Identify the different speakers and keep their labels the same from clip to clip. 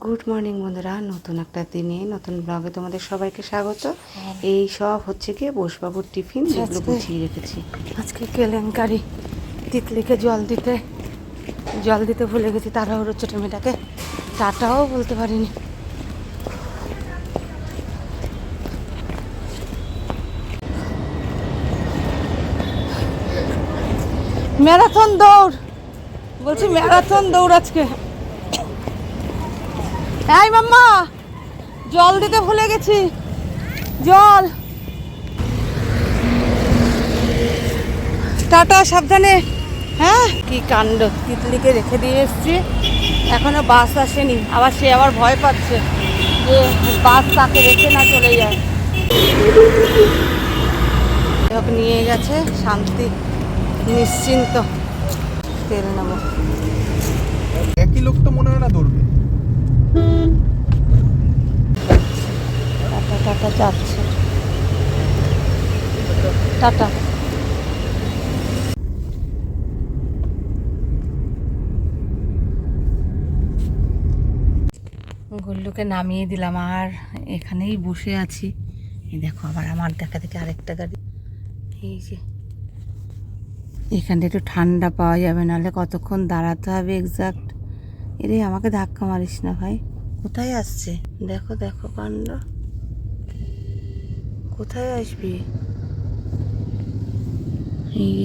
Speaker 1: Good morning বন্ধুরা, নতুন একটা দিনে নতুন ব্লগে তোমাদের সবাইকে স্বাগত। এই সব হচ্ছে কি বসবাবুর টিফিন, যেগুলো গুছিয়ে রেখেছি। আজকে কেলেঙ্কারি, তিতলিকে জল দিতে ভুলে গেছি, তাড়াহুড়ো ছোটো মেয়েটাকে টাটাও বলতে পারিনি। ম্যারাথন দৌড় বলছি, ম্যারাথন দৌড় আজকে। এই মাম্মা, জল দিতে ভুলে গেছি, জল। টাটা, সাবধানে। হ্যাঁ, কি কাণ্ড, তিতলিকে রেখে দিয়ে এসছি, এখনো বাস আসেনি। সে আবার ভয় পাচ্ছে যে বাস তাকে রেখে না চলে যায়। ওকে নিয়ে গেছে, শান্তি নিশ্চিন্ত। তেল নেবো।
Speaker 2: একই লোক তো মনে হয় না দৌড়বে।
Speaker 1: টাটা টাটা যাচ্ছে, টাটা। গুল্লুকে নামিয়ে দিলাম আর এখানেই বসে আছি। এই দেখো, আবার আমার দেখা দেখে আরেকটা গাড়ি। এই যে এখানটা একটু ঠান্ডা পাওয়া যাবে, নাহলে কতক্ষণ দাঁড়াতে হবে এক্সাক্ট। এরে আমাকে ধাক্কা মারিস না ভাই। কোথায় আসছে দেখো, দেখো কাণ্ড। কোথায় আসবি? এই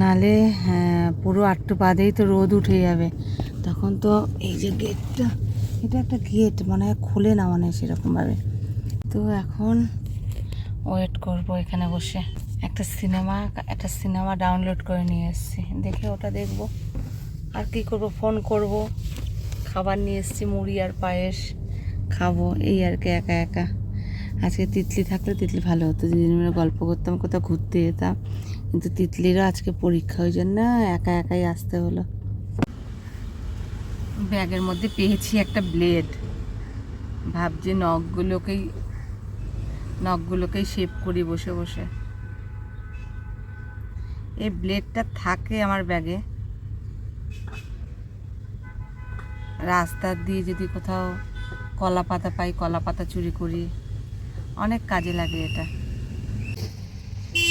Speaker 1: নালে পুরো আটটু বাদেই তো রোদ উঠে যাবে, তখন তো এই যে গেটটা, এটা একটা গেট মানে খুলে না, মানে সেরকমভাবে। তো এখন ওয়েট করব এখানে বসে। একটা সিনেমা ডাউনলোড করে নিয়ে এসেছি, দেখে ওটা দেখব। আর কি করব, ফোন করব। খাবার নিয়ে এসেছি, মুড়ি আর পায়েস খাবো, এই আর কি। একা একা আজকে তিতলি থাকলে তিতলি ভালো হতো, দুদিন মিলে গল্প করতাম, কোথাও ঘুরতে যেতাম। কিন্তু তিতলিরও আজকে পরীক্ষা, ওই জন্য একা একাই আসতে হলো। ব্যাগের মধ্যে পেয়েছি একটা ব্লেড, ভাবছি নখগুলোকেই শেপ করি বসে বসে। এই ব্লেডটা থাকে আমার ব্যাগে, রাস্তা দিয়ে যদি কোথাও কলা পাতা পাই, কলা পাতা চুরি করি, অনেক কাজে লাগে এটা।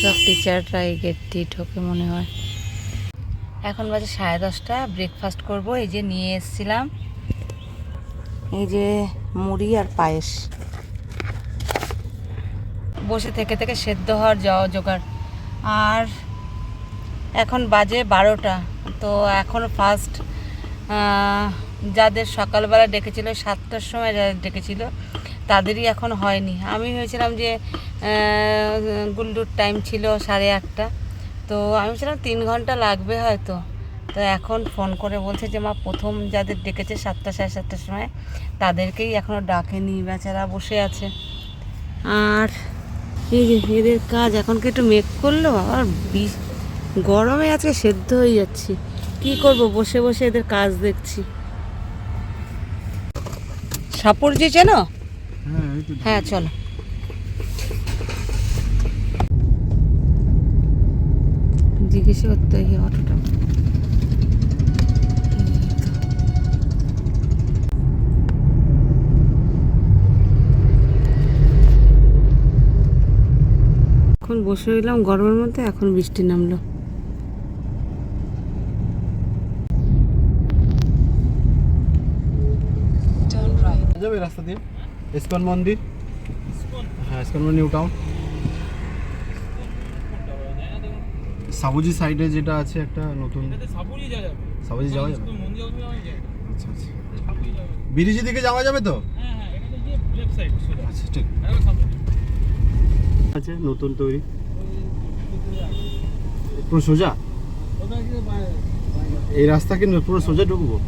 Speaker 1: সব টিচাররা এই গেট দিয়ে ঢোকে মনে হয়। এখন বাজে 10:30, ব্রেকফাস্ট করব। এই যে নিয়ে এসেছিলাম, এই যে মুড়ি আর পায়েস। বসে থেকে থেকে সেদ্ধ হওয়ার জোগাড়। আর এখন বাজে 12টা। তো এখন ফার্স্ট যাদের সকালবেলা ডেকেছিল, 7টার সময় যাদের ডেকেছিল, তাদেরই এখন হয়নি। আমি ভেবেছিলাম যে গুল্লুর টাইম ছিল 8:30, তো আমি ছিলাম 3 ঘন্টা লাগবে হয়তো। তো এখন ফোন করে বলছে যে মা, প্রথম যাদের ডেকেছে 7টা 7:30টার সময়, তাদেরকেই এখনও ডাকেনি, বেচারা বসে আছে। আর এই যে এদের কাজ, এখন কি একটু মেঘ করলো, আর গরমে আজকে সেদ্ধ হয়ে যাচ্ছি। কি করব, বসে বসে এদের কাজ দেখছি। সাপুরজি চেনো? হ্যাঁ চলো। জিজ্ঞেস করতে গিয়ে অটোটা এখন বসে রইলাম গরমের মধ্যে, এখন বৃষ্টি নামলো।
Speaker 2: যাবে রাস্তা দিয়ে ইসকন মন্দির। হ্যাঁ, ইসকন মন্দির, নিউ টাউন। সাবুজি সাইডে যেটা আছে একটা নতুন, সাবুজি যাওয়া যাবে। আচ্ছা আচ্ছা, ব্রিজ দিকে যাওয়া যাবে তো? আচ্ছা ঠিক আছে। নতুন তৈরি, পুরো সোজা এই রাস্তা, কিন্তু পুরো সোজা ঢুকবো।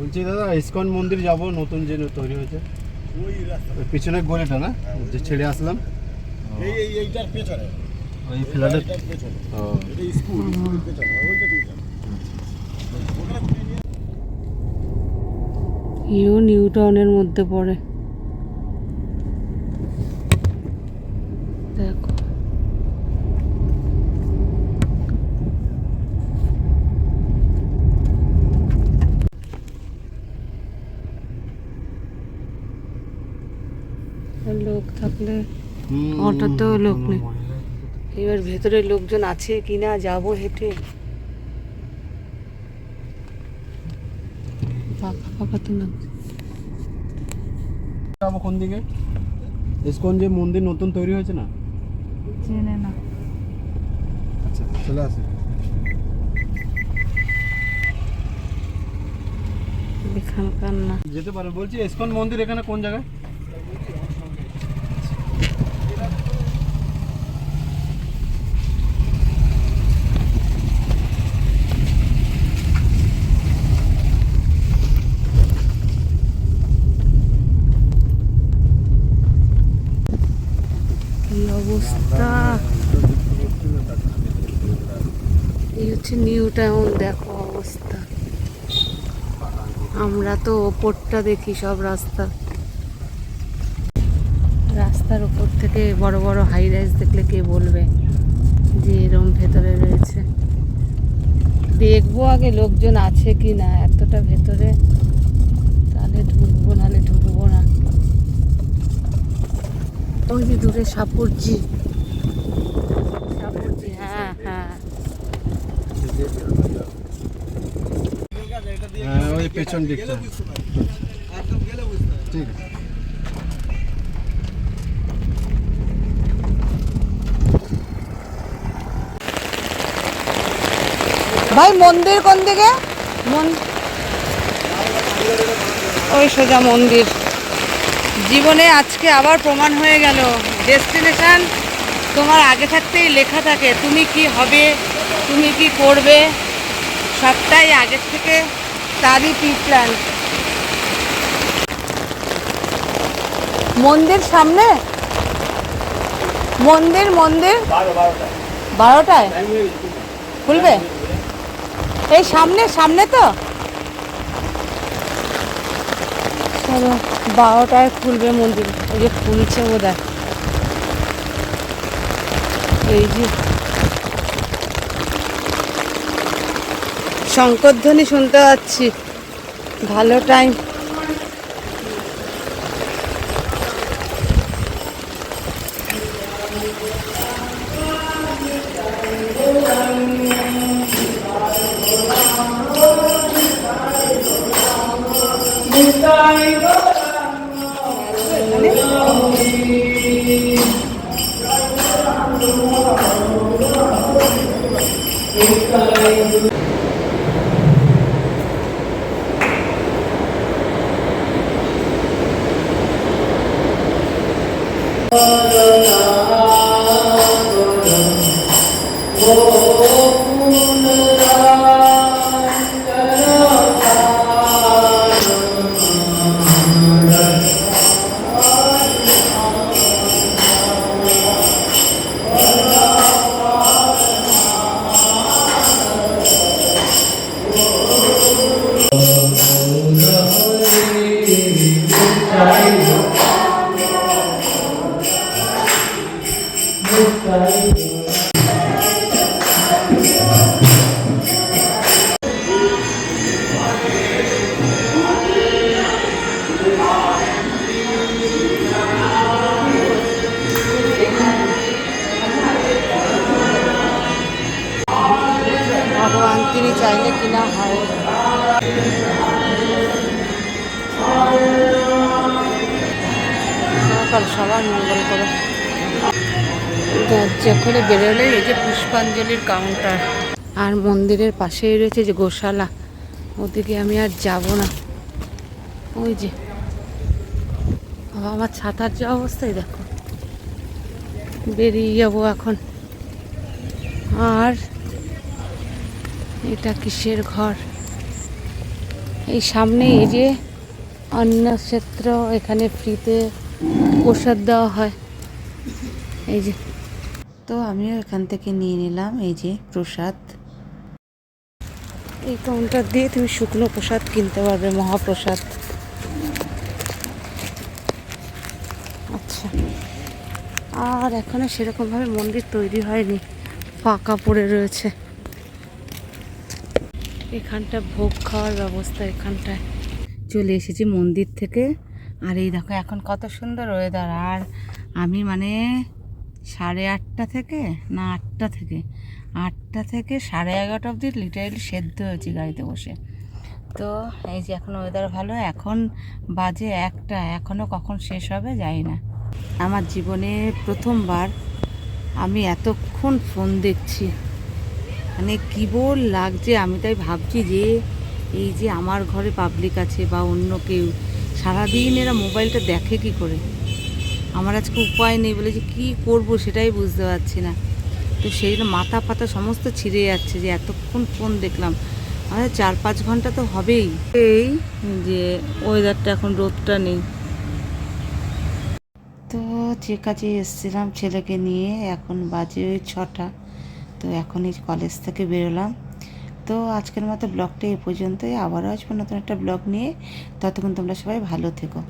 Speaker 2: বলছি দাদা, ইসকন মন্দির যাব, নতুন যে তৈরি হয়েছে, ওই পিছনের গলিটা না, যে ছেড়ে আসলাম, এইটার পেছনে। ওই ফ্ল্যাটের ও
Speaker 1: ইউ নিউ টাউনের মধ্যে পড়ে। দেখো লোক থাকলে, অটোতেও লোক নেই। এবার ভেতরে লোকজন আছে কিনা, যাবো হেঁটে। ফাঁকা ফাঁকা তো লাগছে।
Speaker 2: যাবো কোন দিকে? ইসকন যে মন্দির নতুন তৈরি হয়েছে না,
Speaker 1: চেনে না।
Speaker 2: আচ্ছা চলে আসে।
Speaker 1: এখানকার না,
Speaker 2: যেতে পারে। বলছি ইসকন মন্দির এখানে কোন জায়গায়?
Speaker 1: কি অবস্থা। এই হচ্ছে নিউ টাউন, দেখো অবস্থা। আমরা তো ওপরটা দেখি সব রাস্তা, রাস্তার ওপর থেকে বড় বড় হাই রাইজ দেখলে কে বলবে যে এরম ভেতরে রয়েছে। দেখবো আগে লোকজন আছে কি না, এতটা ভেতরে তাহলে ঢুকবো, নাহলে ঢুকবো না। ওই যে দূরে সাপুরজি, সাপুরজি, হ্যাঁ হ্যাঁ।
Speaker 2: হ্যাঁ ওই পেছন দিকটা। ঠিক আছে।
Speaker 1: ভাই মন্দির কোন দিকে? ওই সোজা মন্দির। জীবনে আজকে আবার প্রমাণ হয়ে গেল, ডেস্টিনেশন তোমার আগে থাকতেই লেখা থাকে। তুমি কি হবে, তুমি কি করবে, সবটাই আগের থেকে তারই প্রি প্ল্যান। মন্দির সামনে, মন্দির মন্দির 12টায় খুলবে। এই সামনে সামনে তো, চলো 12টায় খুলবে মন্দির। ওই যে খুলছে বোধহয়, এই যে শঙ্করধ্বনি শুনতে পাচ্ছি, ভালো টাইম। ভগবান তিনি চাইলে কিনা হয়। সবার মঙ্গল করো। দরজা খুলে বেরোলে এই যে পুষ্পাঞ্জলির কাউন্টার, আর মন্দিরের পাশেই রয়েছে যে গোশালা। ওদিকে আমি আর যাব না। ওই যে আমার ছাতার যে অবস্থায় দেখো, বেরিয়ে যাবো এখন। আর এটা কিসের ঘর? এই সামনে এই যে অন্নক্ষেত্র, এখানে ফ্রিতে প্রসাদ দেওয়া হয়। এই যে তো আমিও এখান থেকে নিয়ে নিলাম এই যে প্রসাদ। এই কাউন্টার দিয়ে তুমি শুকনো প্রসাদ কিনতে পারবে, মহাপ্রসাদ। আচ্ছা, আর এখানে সেরকমভাবে মন্দির তৈরি হয়নি, ফাঁকা পড়ে রয়েছে। এখানটা ভোগ খাওয়ার ব্যবস্থা, এখানটায় চলে এসেছি মন্দির থেকে। আর এই দেখো এখন কত সুন্দর ওয়েদার। আর আমি মানে 8:30 থেকে না 8টা থেকে 11:30 অবধি লিটারেলি সেদ্ধ হয়েছি গাড়িতে বসে। তো এই যে এখন ওয়েদার ভালো, এখন বাজে 1টা, এখনও কখন শেষ হবে জানি না। আমার জীবনে প্রথমবার আমি এতক্ষণ ফোন দেখছি, মানে কী বল লাগছে। আমি তাই ভাবছি যে এই যে আমার ঘরে পাবলিক আছে বা অন্য কেউ, সারাদিন এরা মোবাইলটা দেখে কি করে। আমার আজকে উপায় নেই বলে যে কী করবো সেটাই বুঝতে পারছি না। তো সেই জন্য মাথা ফাতা সমস্ত ছিঁড়ে যাচ্ছে যে এতক্ষণ ফোন দেখলাম। আমাদের 4-5 ঘন্টা তো হবেই। এই যে ওয়েদারটা, এখন রোদটা নেই। তো যে কাজে এসেছিলাম ছেলেকে নিয়ে, এখন বাজে ওই 6টা। তো এখনই কলেজ থেকে বেরোলাম। তো আজকের মতো ব্লগটা এ পর্যন্তই, আবারও আসবো নতুন একটা ব্লগ নিয়ে। ততক্ষণ তোমরা সবাই ভালো থেকো।